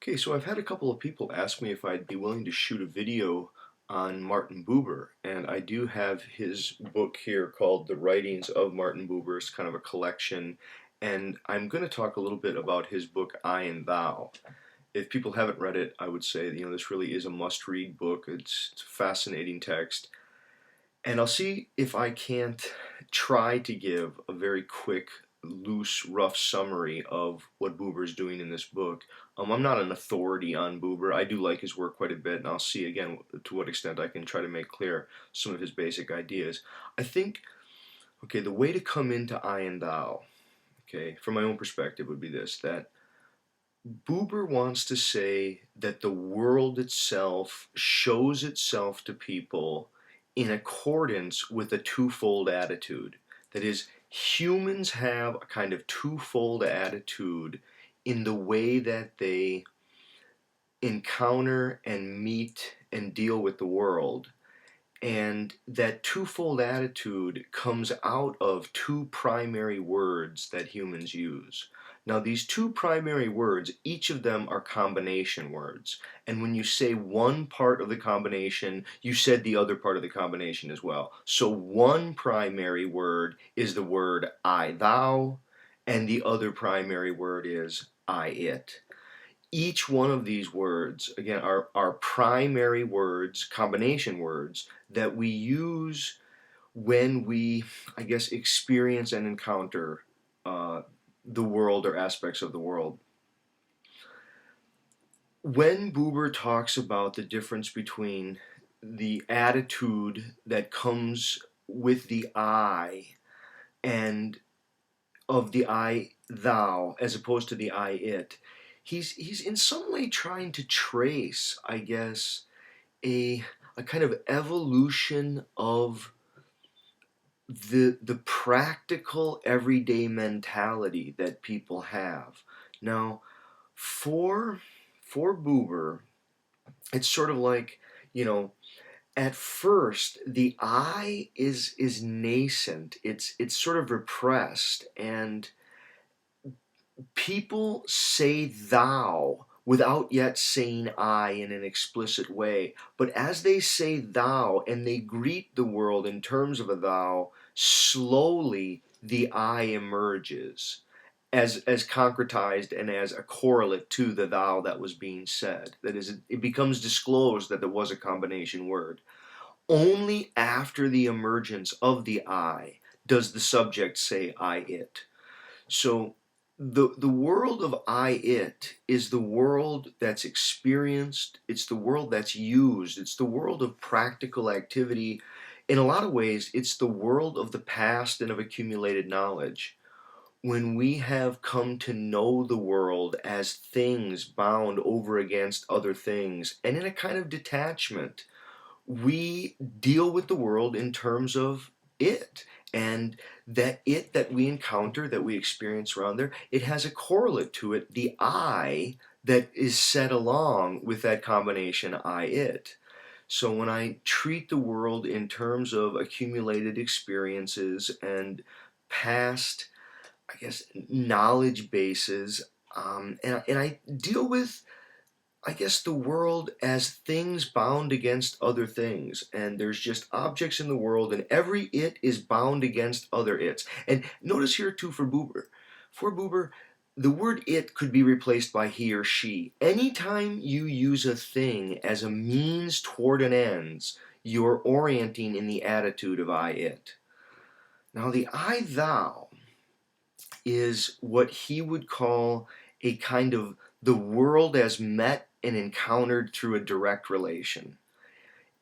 Okay, so I've had a couple of people ask me if I'd be willing to shoot a video on Martin Buber, and I do have his book here called The Writings of Martin Buber. It's kind of a collection, and I'm going to talk a little bit about his book I and Thou. If people haven't read it, I would say, this really is a must-read book. It's a fascinating text, and I'll see if I can't try to give a very quick, loose, rough summary of what Buber's doing in this book. I'm not an authority on Buber. I do like his work quite a bit, and I'll see again to what extent I can try to make clear some of his basic ideas. I think, okay, the way to come into I and Thou, okay, from my own perspective would be this, that Buber wants to say that the world itself shows itself to people in accordance with a twofold attitude. That is, humans have a kind of twofold attitude in the way that they encounter and meet and deal with the world. And that twofold attitude comes out of two primary words that humans use. Now, these two primary words, each of them are combination words. And when you say one part of the combination, you said the other part of the combination as well. So one primary word is the word I, thou, and the other primary word is I, it. Each one of these words, again, are primary words, combination words, that we use when we, I guess, experience and encounter the world or aspects of the world. When Buber talks about the difference between the attitude that comes with the I and of the I thou as opposed to the I it, he's in some way trying to trace, I guess, a kind of evolution of the practical everyday mentality that people have. Now, for Buber, it's sort of like, at first the I is nascent. It's sort of repressed, and people say thou without yet saying I in an explicit way. But as they say thou and they greet the world in terms of a thou, slowly the I emerges as concretized and as a correlate to the thou that was being said. That is, it becomes disclosed that there was a combination word. Only after the emergence of the I does the subject say I it. So the world of I it is the world that's experienced, it's the world that's used, it's the world of practical activity. In a lot of ways, it's the world of the past and of accumulated knowledge. When we have come to know the world as things bound over against other things, and in a kind of detachment, we deal with the world in terms of it. And that it that we encounter, that we experience around there, it has a correlate to it, the I that is set along with that combination I, it. So when I treat the world in terms of accumulated experiences and past, I guess, knowledge bases, and I deal with, I guess, the world as things bound against other things, and there's just objects in the world, and every it is bound against other its. And notice here too for Buber. For Buber, the word it could be replaced by he or she. Anytime you use a thing as a means toward an ends, you're orienting in the attitude of I it. Now the I thou is what he would call a kind of the world as met and encountered through a direct relation.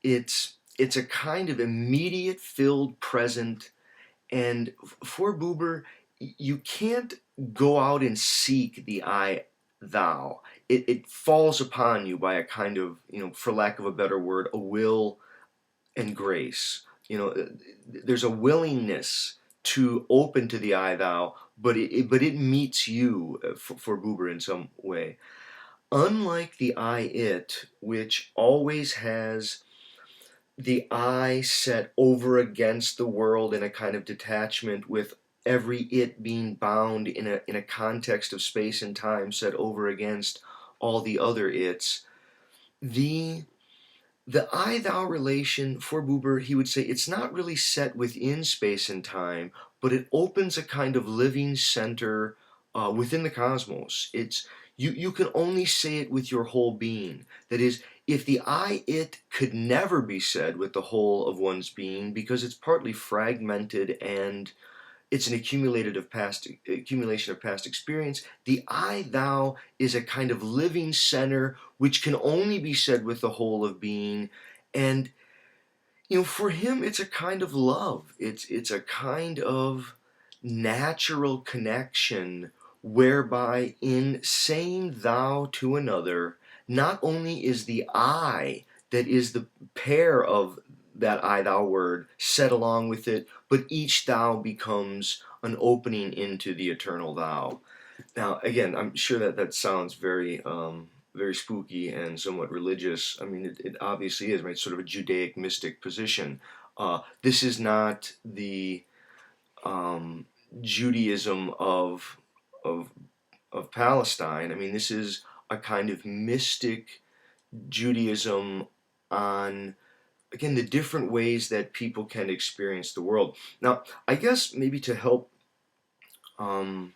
It's a kind of immediate filled present, and for Buber, you can't go out and seek the I thou. It falls upon you by a kind of, for lack of a better word, a will and grace. There's a willingness to open to the I thou, but it meets you for Buber in some way. Unlike the I it, which always has the I set over against the world in a kind of detachment, with every it being bound in a context of space and time set over against all the other it's. The the I-thou relation for Buber, he would say it's not really set within space and time, but it opens a kind of living center within the cosmos. You can only say it with your whole being. That is, if the I-it could never be said with the whole of one's being because it's partly fragmented and it's an accumulation of past experience. The I thou is a kind of living center which can only be said with the whole of being. And for him it's a kind of love. It's a kind of natural connection whereby in saying thou to another, not only is the I that is the pair of that I thou word said along with it, but each thou becomes an opening into the eternal thou. Now, again, I'm sure that sounds very spooky and somewhat religious. I mean, it obviously is, right? It's sort of a Judaic mystic position. This is not the Judaism of of Palestine. I mean, this is a kind of mystic Judaism on, again, the different ways that people can experience the world. Now, I guess maybe to help um,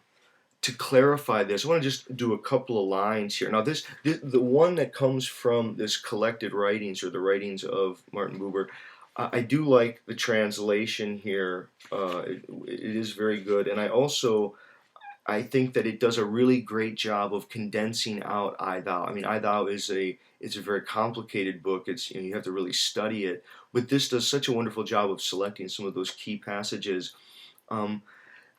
to clarify this, I want to just do a couple of lines here. Now, the one that comes from this collected writings or the writings of Martin Buber, I do like the translation here. It is very good, and I think that it does a really great job of condensing out I Thou. I mean, I Thou is it's a very complicated book. It's you have to really study it, but this does such a wonderful job of selecting some of those key passages. Um,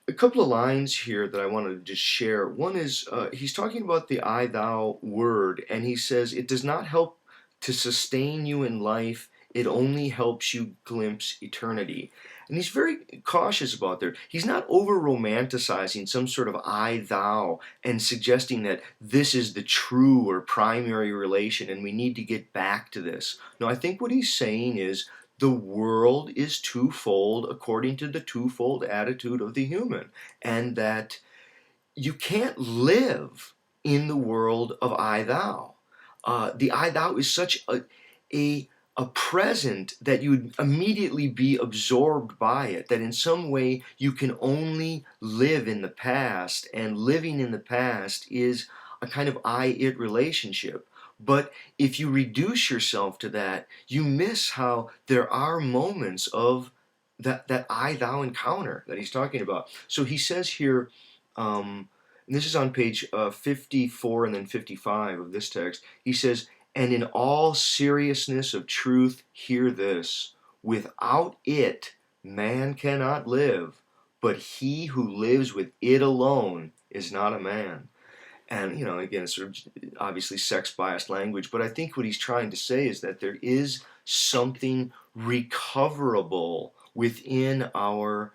a couple of lines here that I wanted to just share. One is he's talking about the I thou word, and he says it does not help to sustain you in life, it only helps you glimpse eternity. And he's very cautious about that. He's not over romanticizing some sort of I thou and suggesting that this is the true or primary relation and we need to get back to this. No, I think what he's saying is the world is twofold according to the twofold attitude of the human, and that you can't live in the world of I thou. The I thou is such a a present that you would immediately be absorbed by it, that in some way you can only live in the past, and living in the past is a kind of I-it relationship. But if you reduce yourself to that, you miss how there are moments of that I-thou encounter that he's talking about. So he says here, and this is on page 54 and then 55 of this text, he says, and in all seriousness of truth, hear this. Without it, man cannot live, but he who lives with it alone is not a man. And, again, it's sort of obviously sex biased language, but I think what he's trying to say is that there is something recoverable within our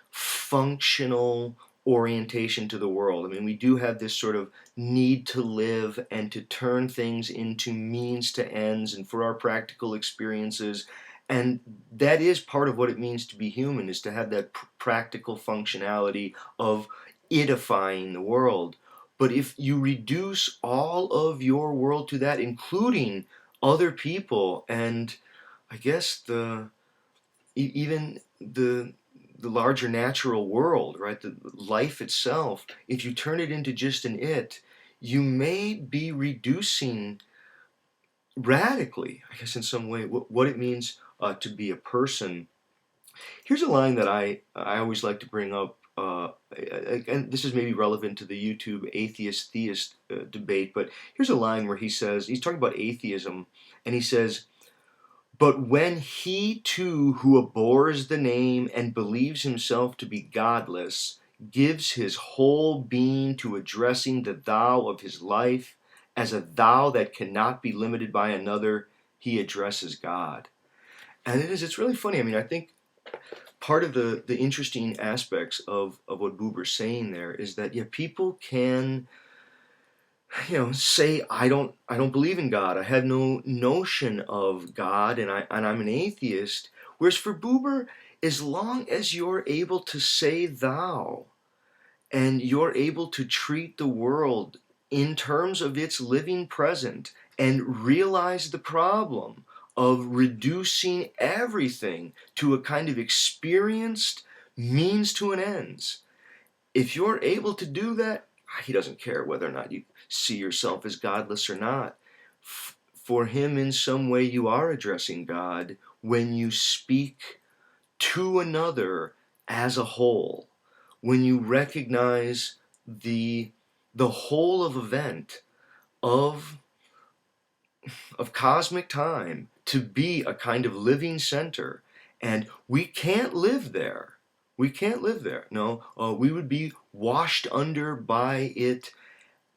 functional orientation to the world. I mean, we do have this sort of need to live and to turn things into means to ends and for our practical experiences. And that is part of what it means to be human, is to have that practical functionality of edifying the world. But if you reduce all of your world to that, including other people, and I guess even the larger natural world, right? The life itself, if you turn it into just an it, you may be reducing radically, I guess, in some way, what it means to be a person. Here's a line that I always like to bring up, and this is maybe relevant to the YouTube atheist-theist debate, but here's a line where he's talking about atheism, and he says, but when he too who abhors the name and believes himself to be godless gives his whole being to addressing the thou of his life as a thou that cannot be limited by another, he addresses God. And it's really funny. I mean, I think part of the interesting aspects of what Buber's saying there is that, yeah, people can say I don't believe in God. I have no notion of God, and I'm an atheist. Whereas for Buber, as long as you're able to say thou, and you're able to treat the world in terms of its living present and realize the problem of reducing everything to a kind of experienced means to an ends. If you're able to do that, he doesn't care whether or not you see yourself as godless or not. For him, in some way, you are addressing God when you speak to another as a whole, when you recognize the whole of event of cosmic time to be a kind of living center, and we can't live there. We can't live there. No, we would be washed under by it,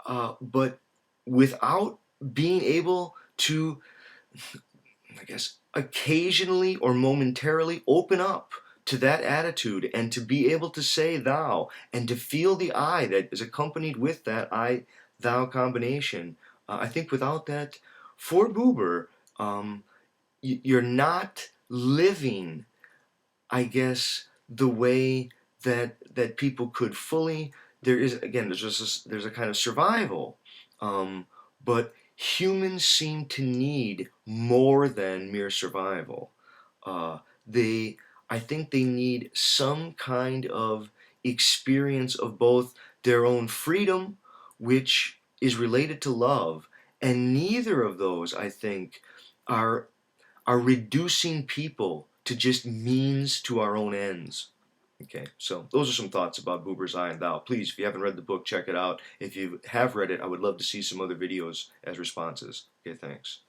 but without being able to, I guess, occasionally or momentarily open up to that attitude and to be able to say thou and to feel the I that is accompanied with that I thou combination. I think without that, for Buber, you're not living, I guess, the way that people could fully. There is, again, there's a kind of survival, but humans seem to need more than mere survival. They, I think, they need some kind of experience of both their own freedom, which is related to love, and neither of those, I think, are reducing people to just means to our own ends. Okay, so those are some thoughts about Buber's I and Thou. Please, if you haven't read the book, check it out. If you have read it, I would love to see some other videos as responses. Okay, thanks.